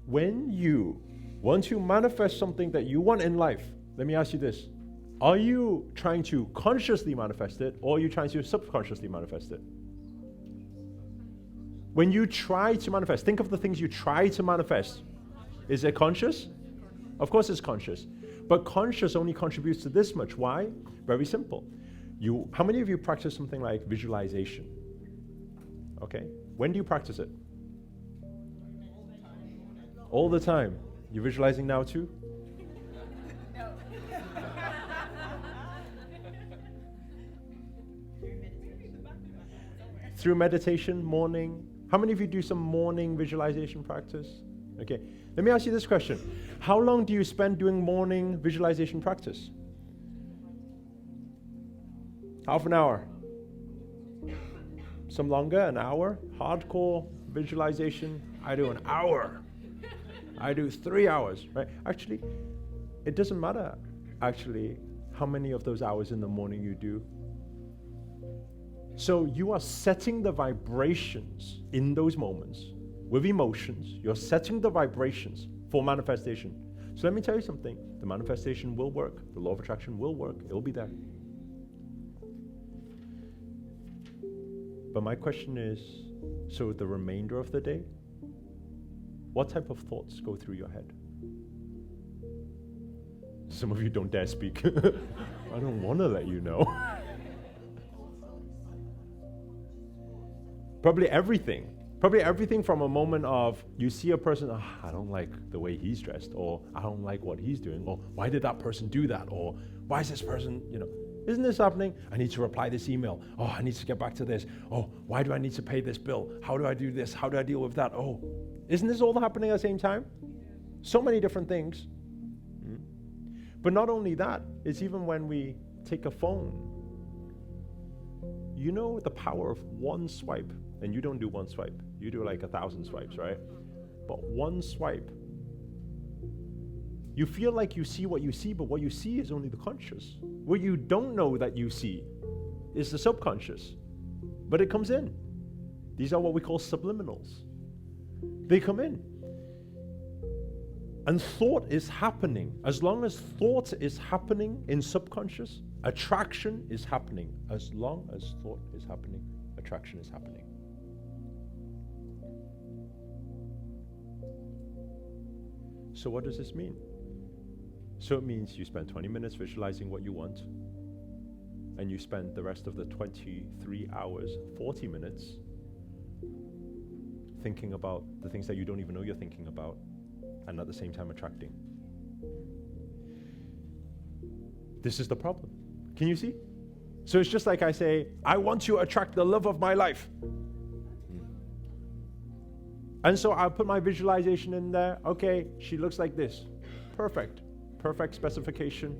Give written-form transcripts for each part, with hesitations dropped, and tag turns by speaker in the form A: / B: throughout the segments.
A: when you want to manifest something that you want in life, let me ask you this. Are you trying to consciously manifest it, or are you trying to subconsciously manifest it? When you try to manifest, think of the things you try to manifest. Is it conscious? Of course it's conscious. But conscious only contributes to this much. Why? Very simple. How many of you practice something like visualization? Okay. When do you practice it? All the time. You're visualizing now too?
B: No.
A: Through meditation, morning. How many of you do some morning visualization practice? Okay. Let me ask you this question. How long do you spend doing morning visualization practice? Half an hour. Some longer, an hour. Hardcore visualization, I do an hour. I do 3 hours, right? Actually, it doesn't matter, actually, how many of those hours in the morning you do. So you are setting the vibrations in those moments with emotions. You're setting the vibrations for manifestation. So let me tell you something. The manifestation will work. The law of attraction will work. It'll be there. But my question is, so the remainder of the day, what type of thoughts go through your head? Some of you don't dare speak. I don't want to let you know. Probably everything from a moment of you see a person, I don't like the way he's dressed, or I don't like what he's doing, or why did that person do that, or why is this person, isn't this happening? I need to reply this email. Oh, I need to get back to this. Oh, why do I need to pay this bill? How do I do this? How do I deal with that? Oh, isn't this all happening at the same time? So many different things. But not only that, it's even when we take a phone. You know the power of one swipe, and you don't do one swipe. You do like 1,000 swipes, right? But one swipe. You feel like you see what you see, but what you see is only the conscious. What you don't know that you see is the subconscious. But it comes in. These are what we call subliminals. They come in. And thought is happening. As long as thought is happening in subconscious, attraction is happening. As long as thought is happening, attraction is happening. So what does this mean? So it means you spend 20 minutes visualizing what you want, and you spend the rest of the 23 hours, 40 minutes, thinking about the things that you don't even know you're thinking about, and at the same time attracting. This is the problem. Can you see? So it's just like I say, I want to attract the love of my life. And so I'll put my visualization in there. Okay, she looks like this. Perfect. Perfect specification.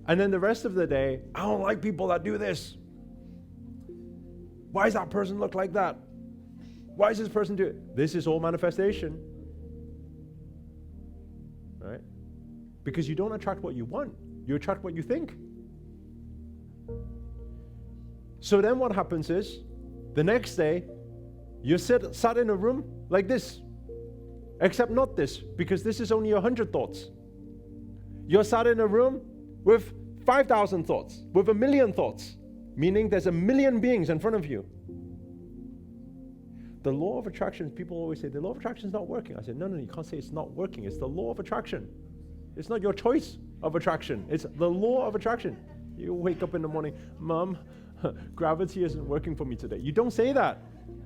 A: And then the rest of the day, I don't like people that do this. Why does that person look like that? Why does this person do it? This is all manifestation. Right? Because you don't attract what you want. You attract what you think. So then what happens is, the next day, you're sat in a room like this. Except not this, because this is only 100 thoughts. You're sat in a room with 5,000 thoughts, with 1,000,000 thoughts, meaning there's 1,000,000 beings in front of you. The law of attraction, people always say, the law of attraction is not working. I said, no, you can't say it's not working. It's the law of attraction. It's not your choice of attraction. It's the law of attraction. You wake up in the morning, Mom, gravity isn't working for me today. You don't say that.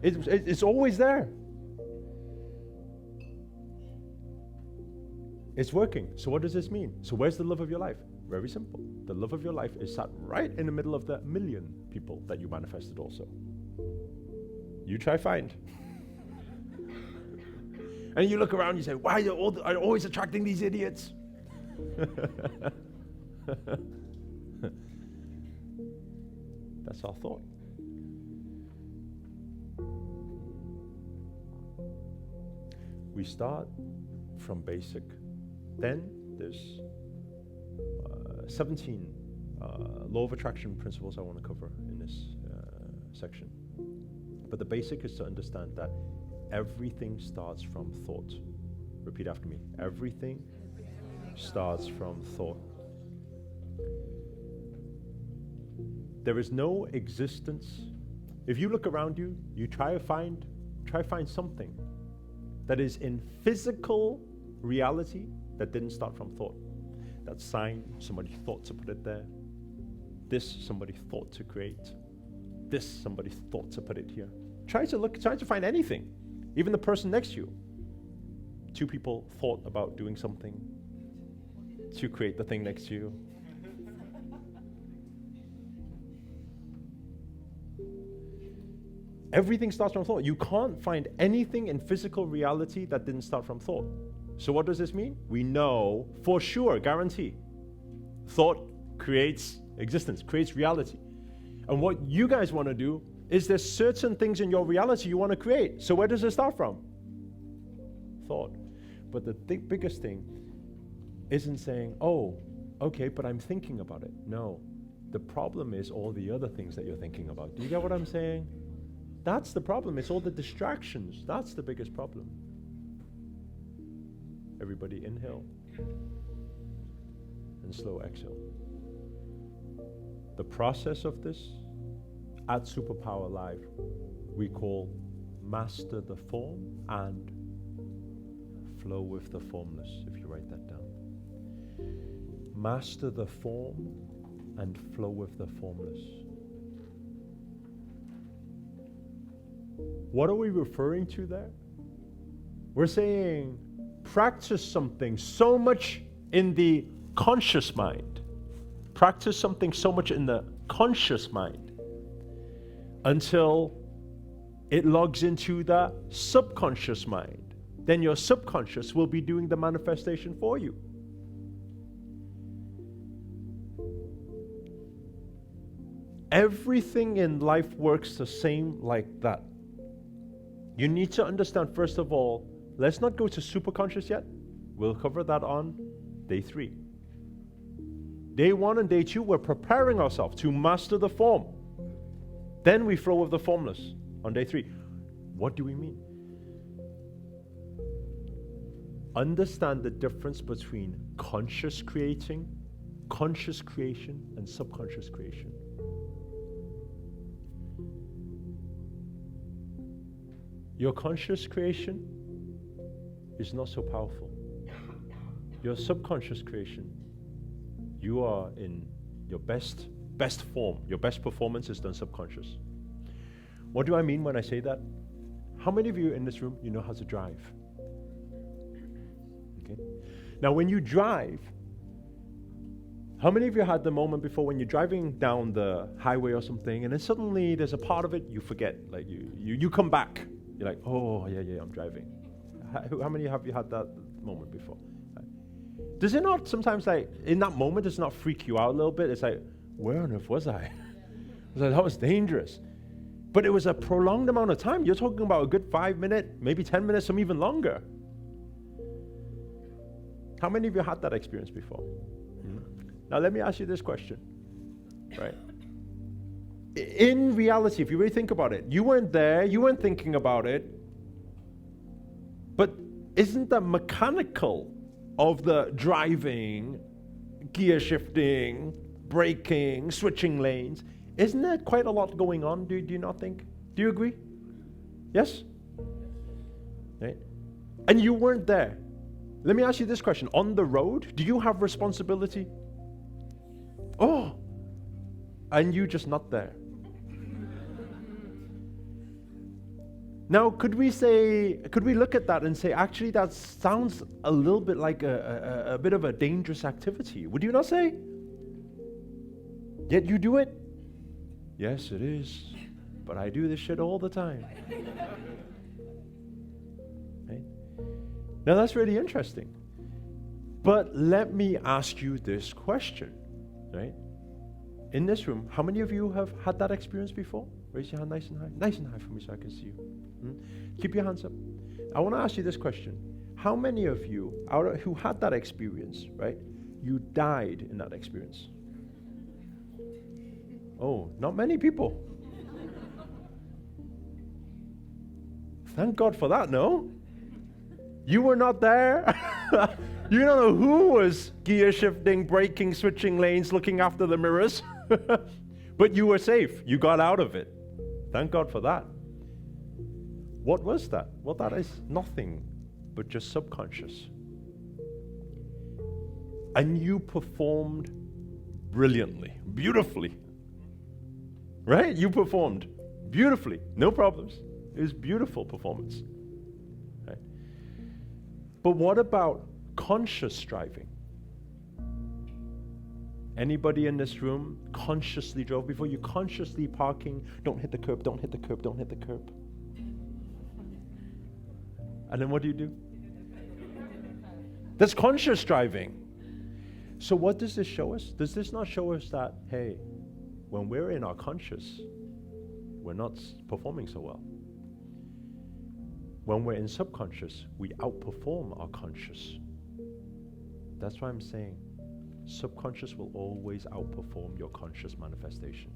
A: It's always there. It's working. So what does this mean? So where's the love of your life? Very simple. The love of your life is sat right in the middle of the 1,000,000 people that you manifested also. You try find. And you look around, you say, why are you always attracting these idiots? That's our thought. We start from basic. Then there's 17 law of attraction principles I want to cover in this section. But the basic is to understand that everything starts from thought. Repeat after me. Everything starts from thought. There is no existence. If you look around you, you try to find something that is in physical reality that didn't start from thought. That sign, somebody thought to put it there. This, somebody thought to create. This, somebody thought to put it here. Try to find anything. Even the person next to you. Two people thought about doing something to create the thing next to you. Everything starts from thought. You can't find anything in physical reality that didn't start from thought. So what does this mean? We know for sure, guarantee, thought creates existence, creates reality. And what you guys want to do is there's certain things in your reality you want to create. So where does it start from? Thought. But the biggest thing isn't saying, oh, okay, but I'm thinking about it. No. The problem is all the other things that you're thinking about. Do you get what I'm saying? That's the problem. It's all the distractions. That's the biggest problem. Everybody inhale and slow exhale. The process of this at Superpower Live we call master the form and flow with the formless, if you write that down. Master the form and flow with the formless. What are we referring to there? We're saying practice something so much in the conscious mind. Practice something so much in the conscious mind until it logs into the subconscious mind. Then your subconscious will be doing the manifestation for you. Everything in life works the same like that. You need to understand, first of all, let's not go to superconscious yet. We'll cover that on day 3. Day 1 and day 2, we're preparing ourselves to master the form. Then we flow with the formless on day 3. What do we mean? Understand the difference between conscious creation, and subconscious creation. Your conscious creation is not so powerful. Your subconscious creation, you are in your best form. Your best performance is done subconscious. What do I mean when I say that? How many of you in this room, you know how to drive? Okay. Now when you drive, how many of you had the moment before when you're driving down the highway or something and then suddenly there's a part of it you forget, like you come back. You're like, oh, yeah, I'm driving. How many have you had that moment before? Does it not sometimes, like, in that moment, does it not freak you out a little bit? It's like, where on earth was I? I was like, that was dangerous. But it was a prolonged amount of time. You're talking about a good 5 minutes, maybe 10 minutes, some even longer. How many of you had that experience before? Now, let me ask you this question, right? In reality, if you really think about it, you weren't there, you weren't thinking about it, but isn't the mechanical of the driving, gear shifting, braking, switching lanes, isn't there quite a lot going on? Do you not think? Do you agree? Yes? Right? And you weren't there. Let me ask you this question. On the road, do you have responsibility? Oh, and you just not there. Now, could we look at that and say, actually, that sounds a little bit like a bit of a dangerous activity? Would you not say? Yet you do it? Yes, it is. But I do this shit all the time. Right? Now, that's really interesting. But let me ask you this question, right? In this room, how many of you have had that experience before? Raise your hand nice and high. Nice and high for me so I can see you. Keep your hands up. I want to ask you this question. How many of you who had that experience, right, you died in that experience? Oh, not many people. Thank God for that, no? You were not there. You don't know who was gear shifting, braking, switching lanes, looking after the mirrors. But you were safe. You got out of it. Thank God for that. What was that? Well, that is nothing but just subconscious. And you performed brilliantly, beautifully. Right? You performed beautifully. No problems. It was beautiful performance. Right? But what about conscious driving? Anybody in this room consciously drove before? You consciously parking, don't hit the curb, don't hit the curb, don't hit the curb. And then what do? That's conscious driving. So what does this show us? Does this not show us that, hey, when we're in our conscious, we're not performing so well? When we're in subconscious, we outperform our conscious. That's why I'm saying subconscious will always outperform your conscious manifestation.